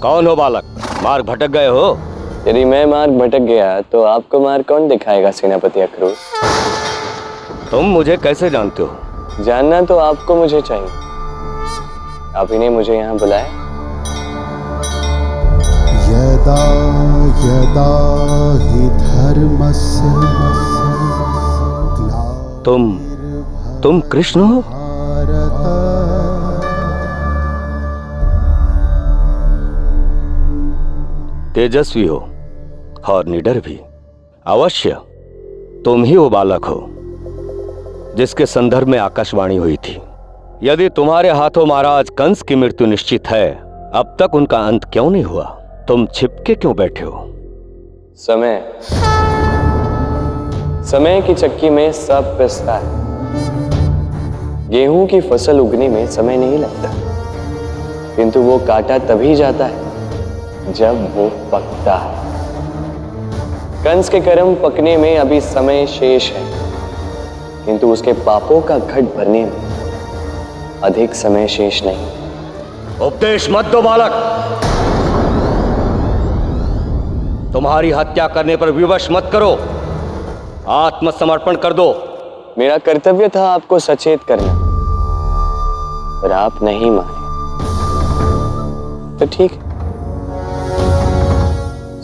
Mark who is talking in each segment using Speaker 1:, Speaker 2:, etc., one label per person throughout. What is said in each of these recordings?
Speaker 1: कौन हो बालक? मार्ग भटक गए हो?
Speaker 2: यदि मैं मार्ग भटक गया तो आपको मार्ग कौन दिखाएगा सेनापति अक्रूर?
Speaker 1: तुम मुझे कैसे जानते हो?
Speaker 2: जानना तो आपको मुझे चाहिए। आप ही ने मुझे यहाँ बुलाया।
Speaker 3: यदा यदा हि धर्मस्य
Speaker 1: तुम कृष्ण हो? तेजस्वी हो और निडर भी। अवश्य तुम ही वो बालक हो जिसके संदर्भ में आकाशवाणी हुई थी। यदि तुम्हारे हाथों महाराज कंस की मृत्यु निश्चित है, अब तक उनका अंत क्यों नहीं हुआ? तुम छिपके क्यों बैठे हो?
Speaker 2: समय की चक्की में सब पिसता है। गेहूं की फसल उगने में समय नहीं लगता, किंतु वो काटा तभी जाता है जब वो पकता है। कंस के कर्म पकने में अभी समय शेष है, किंतु उसके पापों का घट भरने में अधिक समय शेष नहीं।
Speaker 1: उपदेश मत दो बालक। तुम्हारी हत्या करने पर विवश मत करो। आत्मसमर्पण कर दो।
Speaker 2: मेरा कर्तव्य था आपको सचेत करना, पर आप नहीं माने तो ठीक है।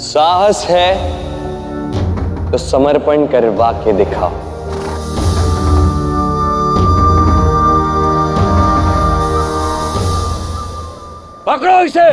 Speaker 2: साहस है तो समर्पण करवा के दिखाओ।
Speaker 1: पकड़ो इसे।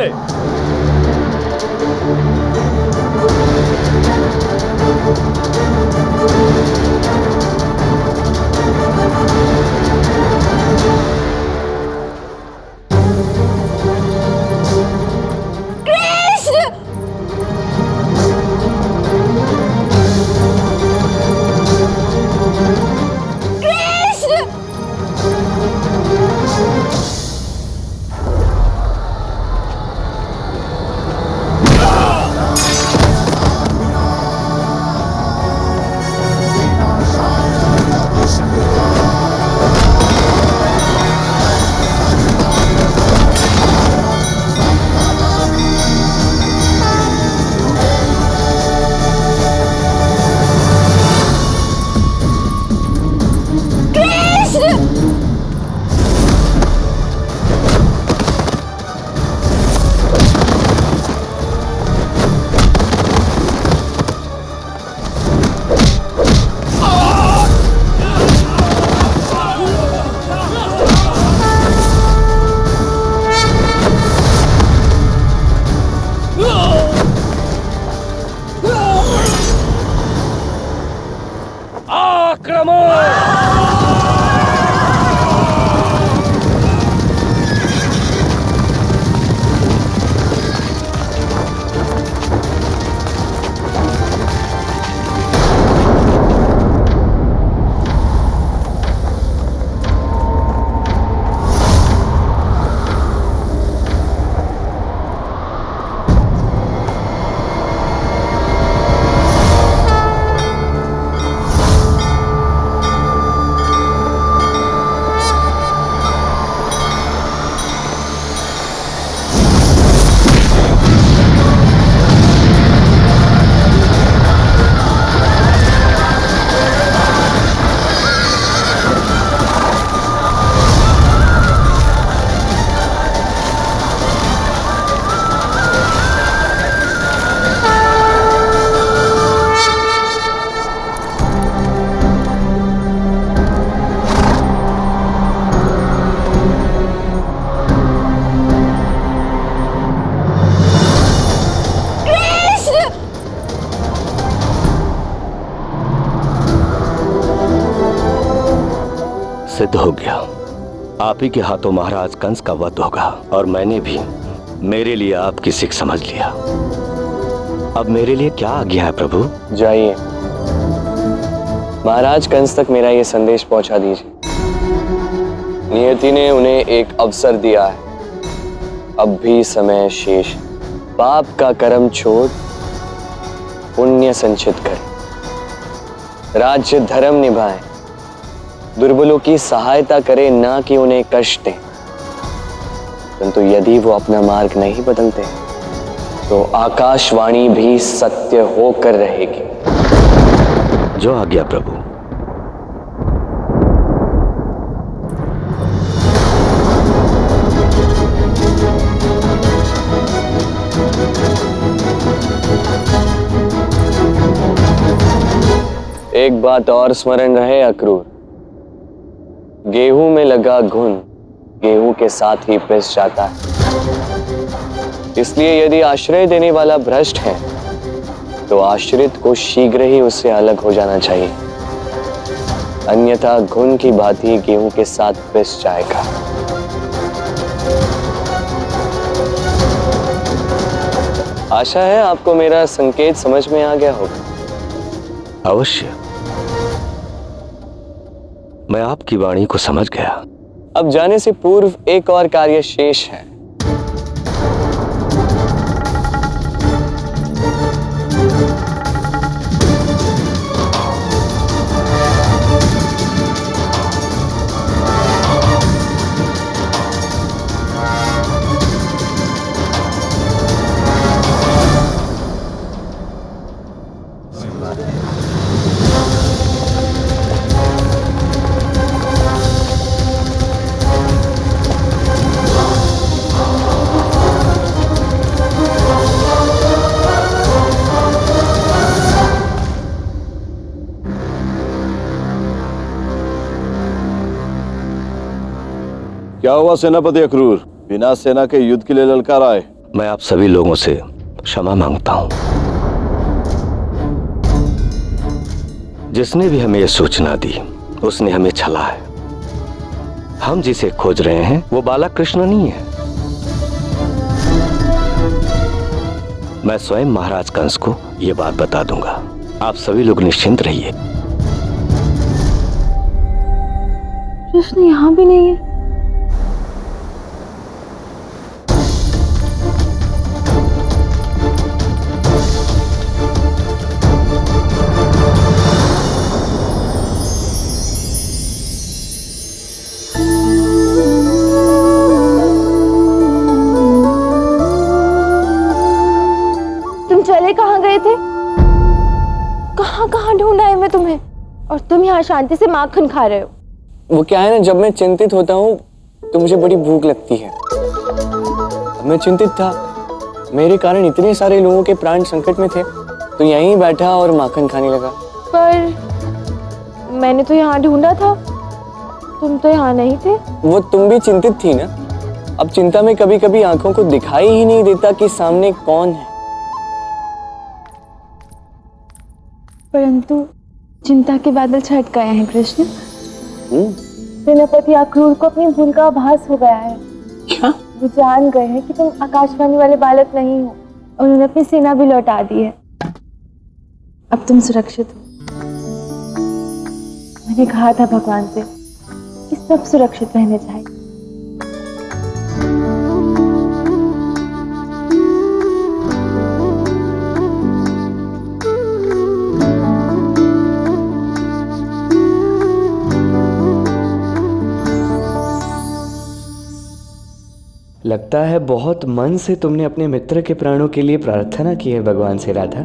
Speaker 1: सिद्ध हो गया। आप ही के हाथों महाराज कंस का वध होगा और मैंने भी मेरे लिए आपकी सीख समझ लिया। अब मेरे लिए क्या आज्ञा है प्रभु?
Speaker 2: जाइए, महाराज कंस तक मेरा ये संदेश पहुंचा दीजिए। नियति ने उन्हें एक अवसर दिया है, अब भी समय शेष। पाप का कर्म छोड़ पुण्य संचित करें, राज्य धर्म निभाएं, दुर्बलों की सहायता करें, ना कि उन्हें कष्ट दें। परंतु यदि वो अपना मार्ग नहीं बदलते तो आकाशवाणी भी सत्य होकर रहेगी।
Speaker 1: जो आज्ञा प्रभु।
Speaker 2: एक बात और स्मरण रहे अक्रूर, गेहूं में लगा घुन गेहूं के साथ ही पिस जाता है। इसलिए यदि आश्रय देने वाला भ्रष्ट है तो आश्रित को शीघ्र ही उससे अलग हो जाना चाहिए, अन्यथा घुन की भांति गेहूं के साथ पिस जाएगा। आशा है आपको मेरा संकेत समझ में आ गया होगा।
Speaker 1: अवश्य, मैं आपकी वाणी को समझ गया।
Speaker 2: अब जाने से पूर्व एक और कार्य शेष है।
Speaker 4: क्या हुआ सेनापति अक्रूर, बिना सेना के युद्ध के लिए ललकार आए?
Speaker 1: मैं आप सभी लोगों से क्षमा मांगता हूं। जिसने भी हमें यह सूचना दी उसने हमें छला है। हम जिसे खोज रहे हैं वो बालक कृष्ण नहीं है। मैं स्वयं महाराज कंस को यह बात बता दूंगा। आप सभी लोग निश्चिंत रहिए।
Speaker 5: कृष्ण यहाँ भी नहीं है। तुम चले कहाँ गए थे? कहाँ कहाँ ढूंढा है मैं तुम्हें, और तुम यहाँ शांति से माखन खा रहे हो।
Speaker 2: वो क्या है ना, जब मैं चिंतित होता हूँ तो मुझे बड़ी भूख लगती है। अब मैं चिंतित था, मेरे कारण इतने सारे लोगों के प्राण संकट में थे, तो यहीं बैठा और माखन खाने लगा।
Speaker 5: पर मैंने तो यहाँ ढूंढा था, तुम तो यहाँ नहीं थे।
Speaker 2: वो तुम भी चिंतित थी ना। अब चिंता में कभी कभी आंखों को दिखाई ही नहीं देता कि सामने कौन है।
Speaker 5: परंतु चिंता के बादल छट गए हैं कृष्ण। सेनापति अक्रूर को अपनी भूल का आभास हो गया है।
Speaker 2: क्या? वो
Speaker 5: जान गए हैं कि तुम आकाशवाणी वाले बालक नहीं हो। उन्होंने अपनी सेना भी लौटा दी है। अब तुम सुरक्षित हो। मैंने कहा था भगवान से कि सब सुरक्षित रहने चाहिए।
Speaker 6: लगता है बहुत मन से तुमने अपने मित्र के प्राणों के लिए प्रार्थना की है भगवान से राधा,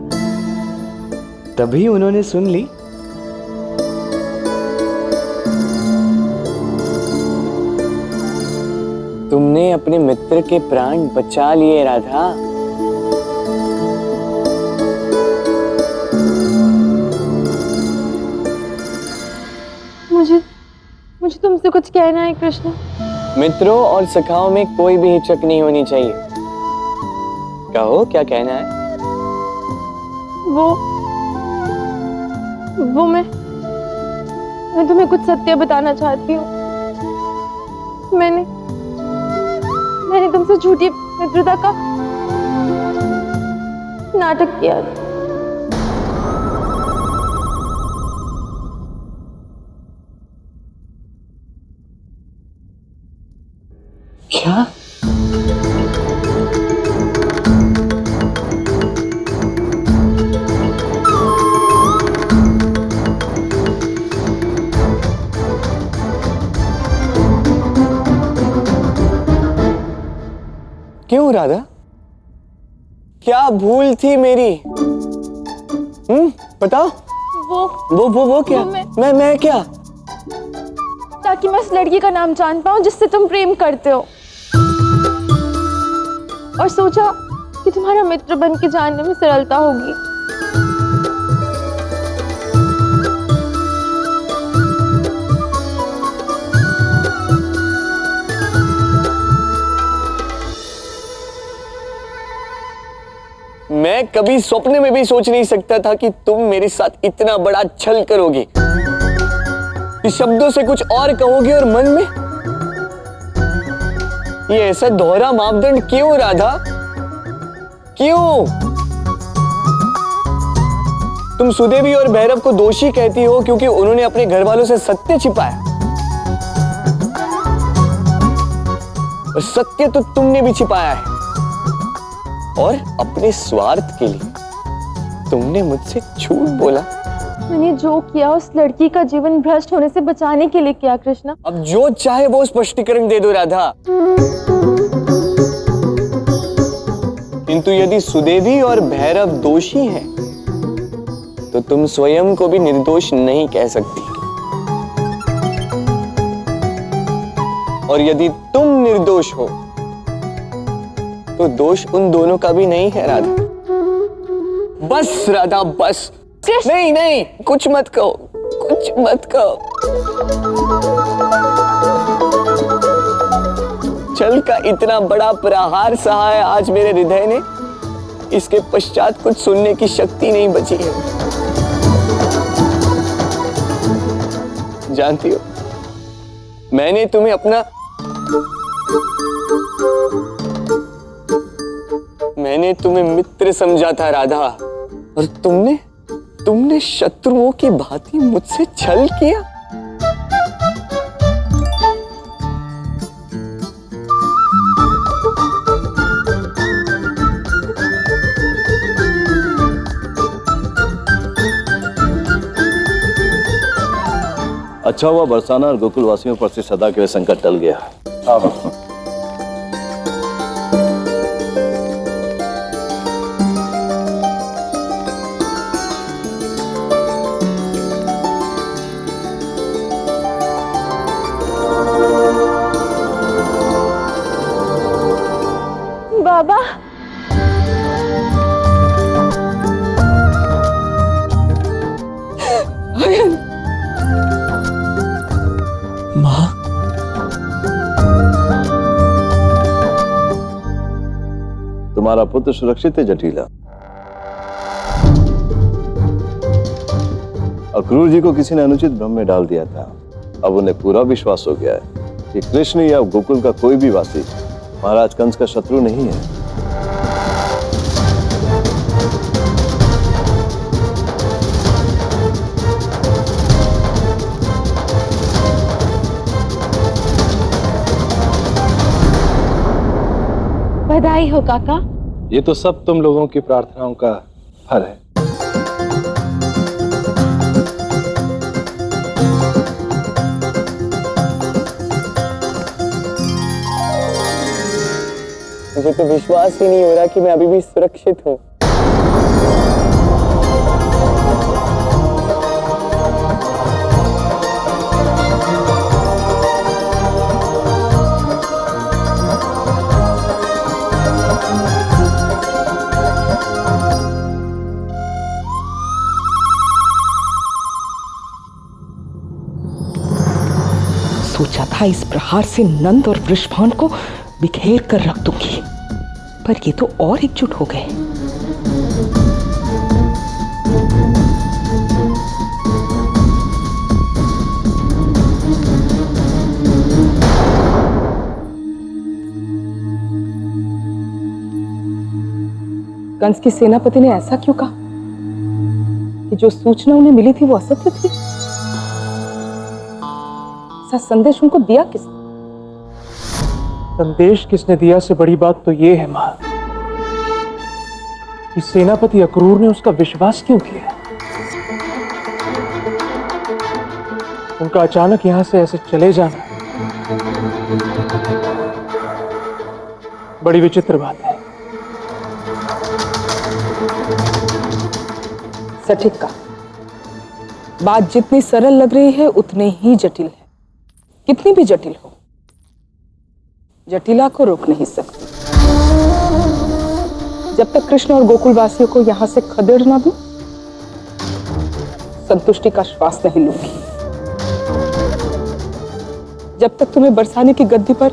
Speaker 6: तभी उन्होंने सुन ली।
Speaker 2: तुमने अपने मित्र के प्राण बचा लिए राधा।
Speaker 5: मुझे तुमसे कुछ कहना है कृष्ण।
Speaker 2: मित्रों और सखाओं में कोई भी हिचक नहीं होनी चाहिए। कहो क्या कहना है?
Speaker 5: वो मैं तुम्हें कुछ सत्य बताना चाहती हूँ। मैंने तुमसे झूठी मित्रता का नाटक किया।
Speaker 2: क्या? क्यों राधा? क्या भूल थी मेरी? बताओ। वो क्या? मैं क्या?
Speaker 5: ताकि मैं उस लड़की का नाम जान पाऊं जिससे तुम प्रेम करते हो, और सोचा कि तुम्हारा मित्र बन के जानने में सरलता होगी।
Speaker 2: मैं कभी स्वप्न में भी सोच नहीं सकता था कि तुम मेरे साथ इतना बड़ा छल करोगी, कि शब्दों से कुछ और कहोगी और मन में ये ऐसा दोहरा मापदंड क्यों राधा? क्यों? तुम सुदेवी और भैरव को दोषी कहती हो क्योंकि उन्होंने अपने घर वालों से सत्य छिपाया, और सत्य तो तुमने भी छिपाया है, और अपने स्वार्थ के लिए तुमने मुझसे झूठ बोला।
Speaker 5: मैंने जो किया उस लड़की का जीवन भ्रष्ट होने से बचाने के लिए किया कृष्णा।
Speaker 2: अब जो चाहे वो स्पष्टीकरण दे दो राधा, किंतु यदि सुदेवी और भैरव दोषी हैं, तो तुम स्वयं को भी निर्दोष नहीं कह सकती, और यदि तुम निर्दोष हो तो दोष उन दोनों का भी नहीं है राधा। बस राधा बस। नहीं नहीं, कुछ मत कहो, कुछ मत कहो। छल का इतना बड़ा प्रहार सहा है आज मेरे हृदय ने, इसके पश्चात कुछ सुनने की शक्ति नहीं बची है। जानती हो, मैंने तुम्हें अपना मैंने तुम्हें मित्र समझा था राधा, और तुमने शत्रुओं की भांति मुझसे छल किया।
Speaker 4: अच्छा हुआ बरसाना और गोकुल वासियों पर से सदा के लिए संकट टल गया।
Speaker 5: बाबा,
Speaker 2: माँ,
Speaker 4: तुम्हारा पुत्र सुरक्षित है जटिला। अक्रूर जी को किसी ने अनुचित भ्रम में डाल दिया था। अब उन्हें पूरा विश्वास हो गया है कि कृष्ण या गोकुल का कोई भी वासी महाराज कंस का शत्रु नहीं है।
Speaker 5: बधाई हो काका।
Speaker 7: ये तो सब तुम लोगों की प्रार्थनाओं का फल है।
Speaker 2: मुझे तो विश्वास ही नहीं हो रहा कि मैं अभी भी सुरक्षित हूँ।
Speaker 8: सोचा था इस प्रहार से नंद और वृषभान को बिखेर कर रख दूंगी, पर ये तो और एकजुट हो गए। कंस के सेनापति ने ऐसा क्यों कहा कि जो सूचना उन्हें मिली थी वो असत्य थी? ऐसा संदेश उनको दिया किसने?
Speaker 7: संदेश किसने दिया से बड़ी बात तो ये है मां कि सेनापति अक्रूर ने उसका विश्वास क्यों किया। उनका अचानक यहां से ऐसे चले जाना बड़ी विचित्र बात है।
Speaker 8: सटीक का बात जितनी सरल लग रही है उतनी ही जटिल है। कितनी भी जटिल हो, जटिला को रोक नहीं सकती। जब तक कृष्ण और गोकुल वासियों को यहां से खदेड़ ना दूं, संतुष्टि का श्वास नहीं लूंगी। जब तक तुम्हें बरसाने की गद्दी पर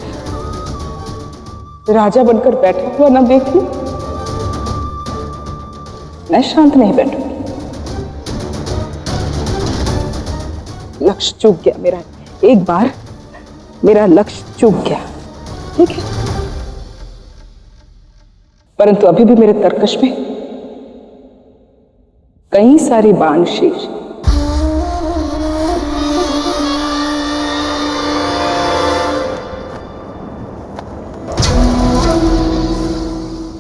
Speaker 8: राजा बनकर बैठा हुआ ना देख लूं, मैं शांत नहीं बैठूंगी। लक्ष्य चूक गया मेरा, एक बार मेरा लक्ष्य चूक गया, ठीक है। परंतु अभी भी मेरे तरकश में कई सारे बाण शेष।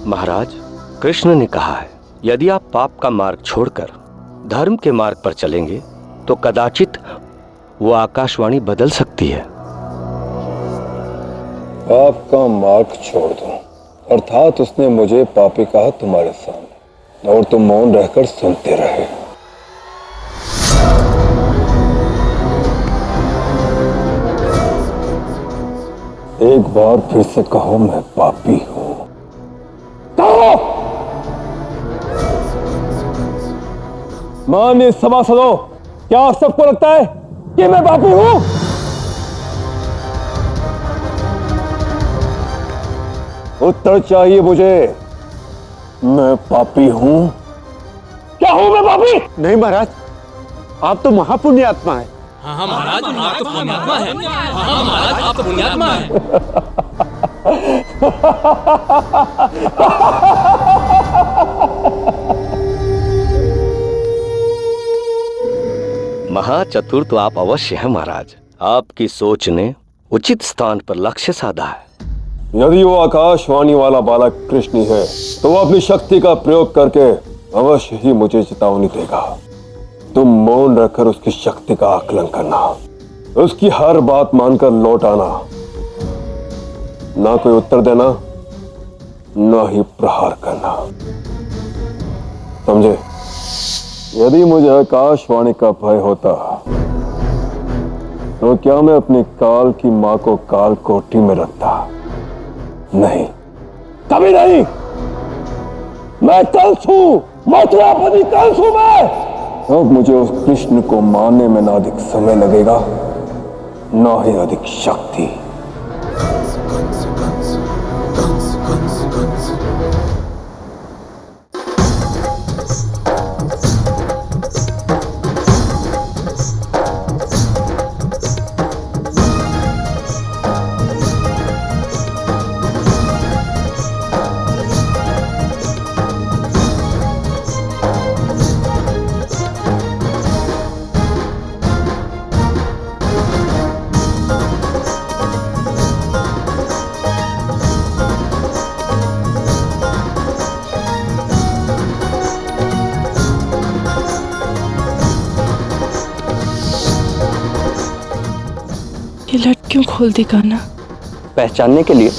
Speaker 1: महाराज, कृष्ण ने कहा है, यदि आप पाप का मार्ग छोड़कर धर्म के मार्ग पर चलेंगे तो कदाचित वो आकाशवाणी बदल सकती है।
Speaker 9: पाप का मार्ग छोड़ दो, अर्थात उसने मुझे पापी कहा तुम्हारे सामने, और तुम मौन रहकर सुनते रहे। एक बार फिर से कहो, मैं पापी हूं।
Speaker 7: मान्य सभासदों, क्या आप सबको लगता है कि मैं पापी हूं?
Speaker 9: उत्तर चाहिए मुझे। मैं पापी हूं?
Speaker 7: क्या हूं मैं पापी?
Speaker 4: नहीं महाराज, आप तो महापुण्य आत्मा है।
Speaker 10: हाँ महाराज, आप तो पुण्यात्मा है। हाँ महाराज, आप तो पुण्यात्मा है।
Speaker 1: महाचतुर तो आप अवश्य हैं महाराज। आपकी सोच ने उचित स्थान पर लक्ष्य साधा है।
Speaker 9: यदि वो आकाशवाणी वाला बालक कृष्ण ही है, तो वो अपनी शक्ति का प्रयोग करके अवश्य ही मुझे चेतावनी देगा। तुम मौन रखकर उसकी शक्ति का आकलन करना, उसकी हर बात मानकर लौट आना, ना कोई उत्तर देना, ना ही प्रहार करना, समझे? यदि मुझे आकाशवाणी का भय होता तो क्या मैं अपनी काल की मां को काल कोठी में रखता? नहीं, कभी नहीं। मैं कंस हूं, मथुरापति कंस हूं मैं। अब मुझे उस कृष्ण को मारने में ना अधिक समय लगेगा, ना ही अधिक शक्ति।
Speaker 11: ये लट क्यों खोल दी कान्हा?
Speaker 2: पहचानने के लिए।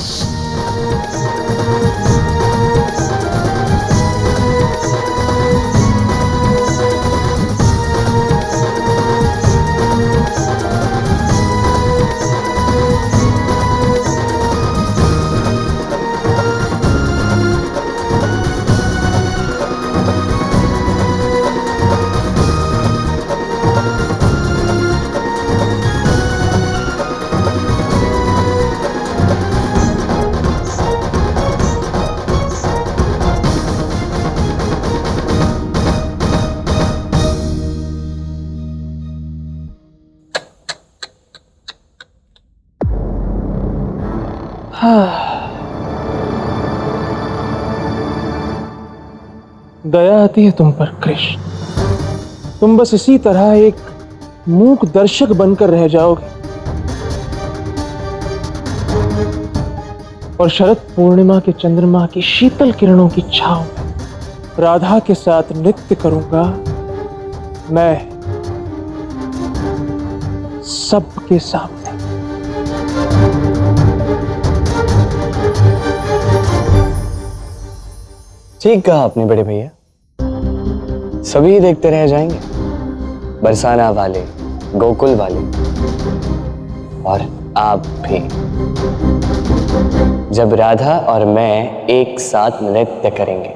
Speaker 7: दया आती है तुम पर कृष्ण। तुम बस इसी तरह एक मूक दर्शक बनकर रह जाओगे और शरद पूर्णिमा के चंद्रमा की शीतल किरणों की छांव में राधा के साथ नृत्य करूंगा मैं सबके सामने।
Speaker 2: ठीक कहा आपने बड़े भैया। सभी देखते रह जाएंगे, बरसाना वाले, गोकुल वाले और आप भी, जब राधा और मैं एक साथ नृत्य करेंगे।